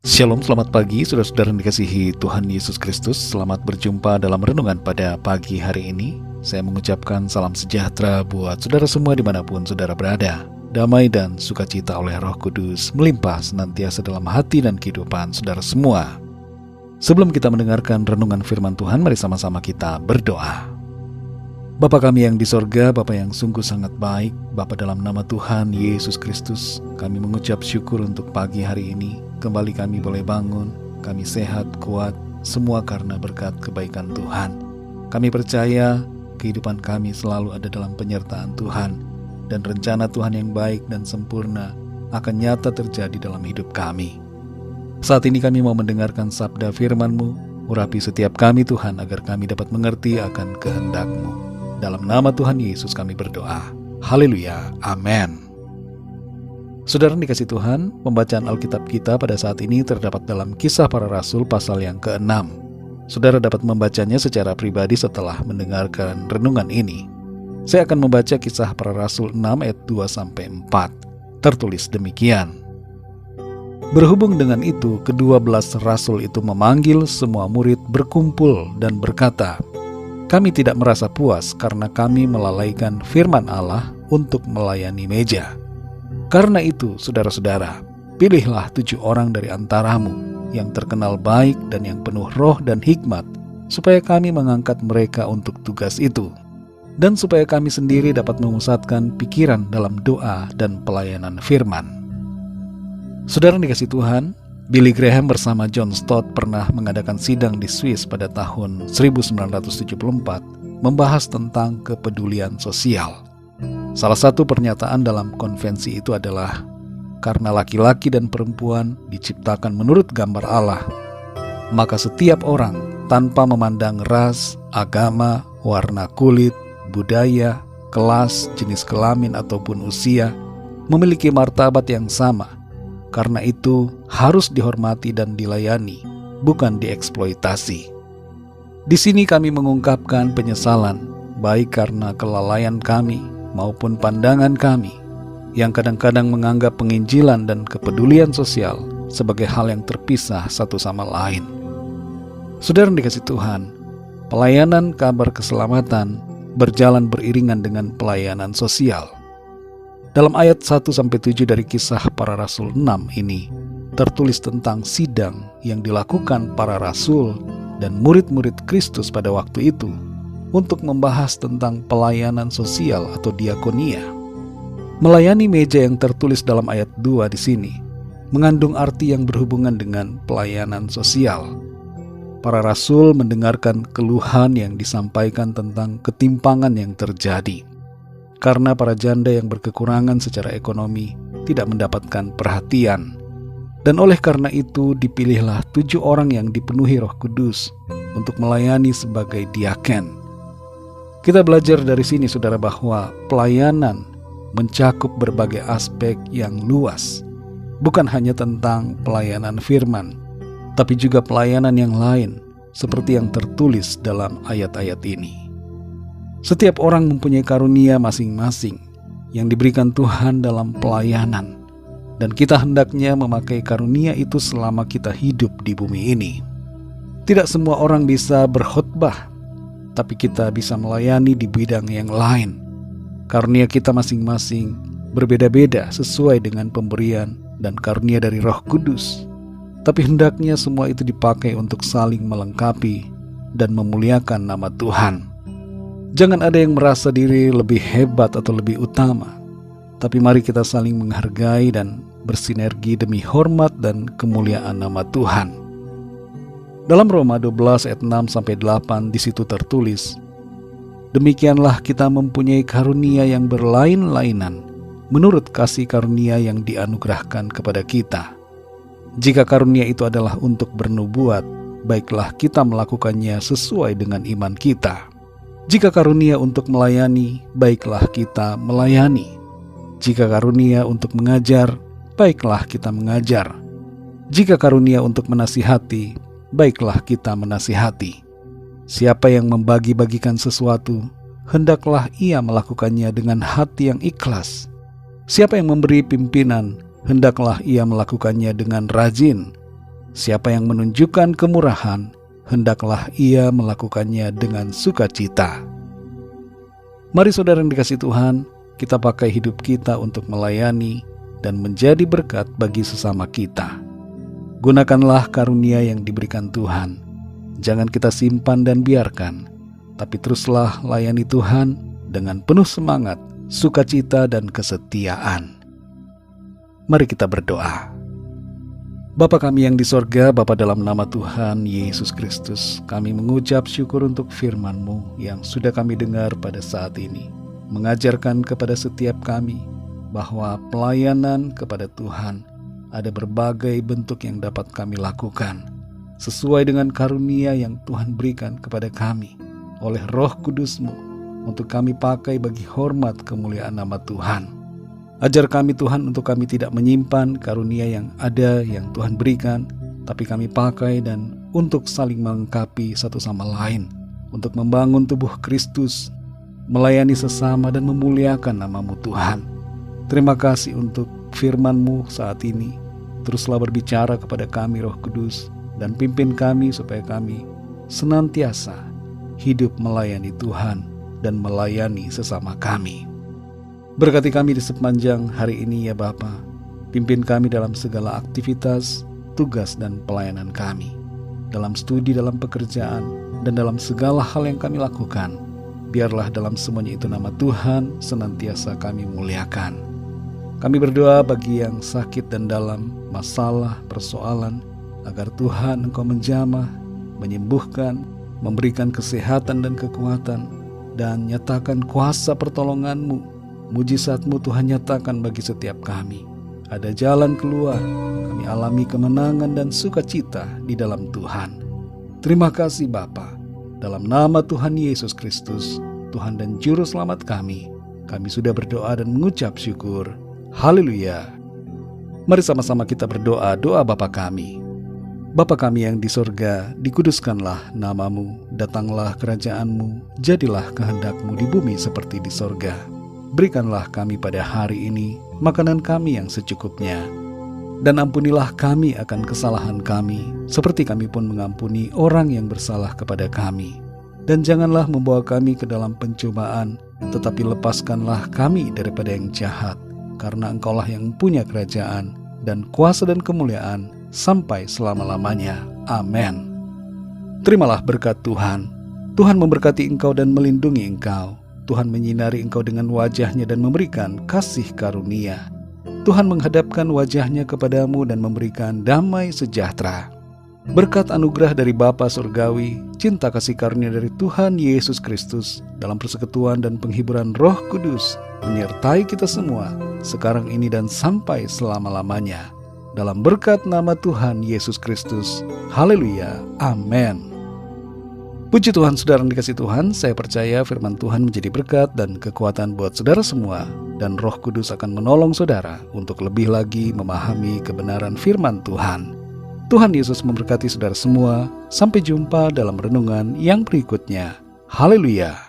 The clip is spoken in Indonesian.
Shalom, selamat pagi saudara-saudara yang dikasihi Tuhan Yesus Kristus. Selamat berjumpa dalam renungan pada pagi hari ini. Saya mengucapkan salam sejahtera buat saudara semua dimanapun saudara berada. Damai dan sukacita oleh Roh Kudus melimpah senantiasa dalam hati dan kehidupan saudara semua. Sebelum kita mendengarkan renungan firman Tuhan, mari sama-sama kita berdoa. Bapa kami yang di sorga, Bapa yang sungguh sangat baik, Bapa dalam nama Tuhan Yesus Kristus, kami mengucap syukur untuk pagi hari ini. Kembali kami boleh bangun, kami sehat, kuat, semua karena berkat kebaikan Tuhan. Kami percaya kehidupan kami selalu ada dalam penyertaan Tuhan, dan rencana Tuhan yang baik dan sempurna akan nyata terjadi dalam hidup kami. Saat ini kami mau mendengarkan sabda firman-Mu, urapi setiap kami Tuhan agar kami dapat mengerti akan kehendak-Mu. Dalam nama Tuhan Yesus kami berdoa. Haleluya, amin. Saudara dikasih Tuhan, pembacaan Alkitab kita pada saat ini terdapat dalam Kisah Para Rasul pasal yang ke-6. Saudara dapat membacanya secara pribadi setelah mendengarkan renungan ini. Saya akan membaca Kisah Para Rasul 6 ayat 2-4. Tertulis demikian. Berhubung dengan itu, ke-12 rasul itu memanggil semua murid berkumpul dan berkata, "Kami tidak merasa puas karena kami melalaikan firman Allah untuk melayani meja. Karena itu, saudara-saudara, pilihlah 7 orang dari antaramu yang terkenal baik dan yang penuh roh dan hikmat, supaya kami mengangkat mereka untuk tugas itu, dan supaya kami sendiri dapat memusatkan pikiran dalam doa dan pelayanan firman." Saudara dikasih Tuhan, Billy Graham bersama John Stott pernah mengadakan sidang di Swiss pada tahun 1974, membahas tentang kepedulian sosial. Salah satu pernyataan dalam konvensi itu adalah, karena laki-laki dan perempuan diciptakan menurut gambar Allah, maka setiap orang tanpa memandang ras, agama, warna kulit, budaya, kelas, jenis kelamin ataupun usia, memiliki martabat yang sama. Karena itu harus dihormati dan dilayani, bukan dieksploitasi. Di sini kami mengungkapkan penyesalan, baik karena kelalaian kami maupun pandangan kami, yang kadang-kadang menganggap penginjilan dan kepedulian sosial sebagai hal yang terpisah satu sama lain. Saudara yang dikasih Tuhan, pelayanan kabar keselamatan berjalan beriringan dengan pelayanan sosial. Dalam ayat 1-7 dari Kisah Para Rasul 6 ini, tertulis tentang sidang yang dilakukan para rasul dan murid-murid Kristus pada waktu itu untuk membahas tentang pelayanan sosial atau diakonia. Melayani meja yang tertulis dalam ayat 2 di sini mengandung arti yang berhubungan dengan pelayanan sosial. Para rasul mendengarkan keluhan yang disampaikan tentang ketimpangan yang terjadi, karena para janda yang berkekurangan secara ekonomi tidak mendapatkan perhatian. Dan oleh karena itu dipilihlah 7 orang yang dipenuhi Roh Kudus untuk melayani sebagai diaken. Kita belajar dari sini saudara bahwa pelayanan mencakup berbagai aspek yang luas. Bukan hanya tentang pelayanan firman, tapi juga pelayanan yang lain seperti yang tertulis dalam ayat-ayat ini. Setiap orang mempunyai karunia masing-masing yang diberikan Tuhan dalam pelayanan, dan kita hendaknya memakai karunia itu selama kita hidup di bumi ini. Tidak semua orang bisa berkhotbah, tapi kita bisa melayani di bidang yang lain. Karunia kita masing-masing berbeda-beda sesuai dengan pemberian dan karunia dari Roh Kudus. Tapi hendaknya semua itu dipakai untuk saling melengkapi dan memuliakan nama Tuhan. Jangan ada yang merasa diri lebih hebat atau lebih utama, tapi mari kita saling menghargai dan bersinergi demi hormat dan kemuliaan nama Tuhan. Dalam Roma 12 ayat 6-8 di situ tertulis, "Demikianlah kita mempunyai karunia yang berlain-lainan menurut kasih karunia yang dianugerahkan kepada kita. Jika karunia itu adalah untuk bernubuat, baiklah kita melakukannya sesuai dengan iman kita. Jika karunia untuk melayani, baiklah kita melayani. Jika karunia untuk mengajar, baiklah kita mengajar. Jika karunia untuk menasihati, baiklah kita menasihati. Siapa yang membagi-bagikan sesuatu, hendaklah ia melakukannya dengan hati yang ikhlas. Siapa yang memberi pimpinan, hendaklah ia melakukannya dengan rajin. Siapa yang menunjukkan kemurahan, hendaklah ia melakukannya dengan sukacita. Mari saudara yang dikasihi Tuhan, kita pakai hidup kita untuk melayani dan menjadi berkat bagi sesama kita. Gunakanlah karunia yang diberikan Tuhan. Jangan kita simpan dan biarkan, tapi teruslah layani Tuhan dengan penuh semangat, sukacita, dan kesetiaan. Mari kita berdoa. Bapa kami yang di sorga, Bapa dalam nama Tuhan Yesus Kristus, kami mengucap syukur untuk firman-Mu yang sudah kami dengar pada saat ini, mengajarkan kepada setiap kami bahwa pelayanan kepada Tuhan ada berbagai bentuk yang dapat kami lakukan, sesuai dengan karunia yang Tuhan berikan kepada kami oleh Roh Kudus-Mu, untuk kami pakai bagi hormat kemuliaan nama Tuhan. Ajar kami Tuhan untuk kami tidak menyimpan karunia yang ada yang Tuhan berikan, tapi kami pakai dan untuk saling melengkapi satu sama lain, untuk membangun tubuh Kristus, melayani sesama dan memuliakan nama-Mu Tuhan. Terima kasih untuk firman-Mu saat ini. Teruslah berbicara kepada kami Roh Kudus, dan pimpin kami supaya kami senantiasa hidup melayani Tuhan dan melayani sesama kami. Berkati kami di sepanjang hari ini ya Bapa. Pimpin kami dalam segala aktivitas, tugas dan pelayanan kami, dalam studi, dalam pekerjaan, dan dalam segala hal yang kami lakukan. Biarlah dalam semuanya itu nama Tuhan senantiasa kami muliakan. Kami berdoa bagi yang sakit dan dalam masalah, persoalan, agar Tuhan Engkau menjamah, menyembuhkan, memberikan kesehatan dan kekuatan, dan nyatakan kuasa pertolongan-Mu. Mujizat-Mu Tuhan nyatakan bagi setiap kami. Ada jalan keluar, kami alami kemenangan dan sukacita di dalam Tuhan. Terima kasih Bapa. Dalam nama Tuhan Yesus Kristus, Tuhan dan Juru Selamat kami sudah berdoa dan mengucap syukur. Haleluya. Mari sama-sama kita berdoa doa Bapa kami. Bapa kami yang di sorga, dikuduskanlah nama-Mu, datanglah kerajaan-Mu, jadilah kehendak-Mu di bumi seperti di sorga. Berikanlah kami pada hari ini makanan kami yang secukupnya. Dan ampunilah kami akan kesalahan kami, seperti kami pun mengampuni orang yang bersalah kepada kami. Dan janganlah membawa kami ke dalam pencobaan, tetapi lepaskanlah kami daripada yang jahat. Karena Engkaulah yang punya kerajaan, dan kuasa dan kemuliaan, sampai selama-lamanya. Amin. Terimalah berkat Tuhan. Tuhan memberkati engkau dan melindungi engkau. Tuhan menyinari engkau dengan wajah-Nya dan memberikan kasih karunia. Tuhan menghadapkan wajah-Nya kepadamu dan memberikan damai sejahtera. Berkat anugerah dari Bapa Surgawi, cinta kasih karunia dari Tuhan Yesus Kristus, dalam persekutuan dan penghiburan Roh Kudus, menyertai kita semua, sekarang ini dan sampai selama-lamanya. Dalam berkat nama Tuhan Yesus Kristus. Haleluya. Amin. Puji Tuhan, saudara yang dikasihi Tuhan, saya percaya firman Tuhan menjadi berkat dan kekuatan buat saudara semua, dan Roh Kudus akan menolong saudara untuk lebih lagi memahami kebenaran firman Tuhan. Tuhan Yesus memberkati saudara semua. Sampai jumpa dalam renungan yang berikutnya. Haleluya.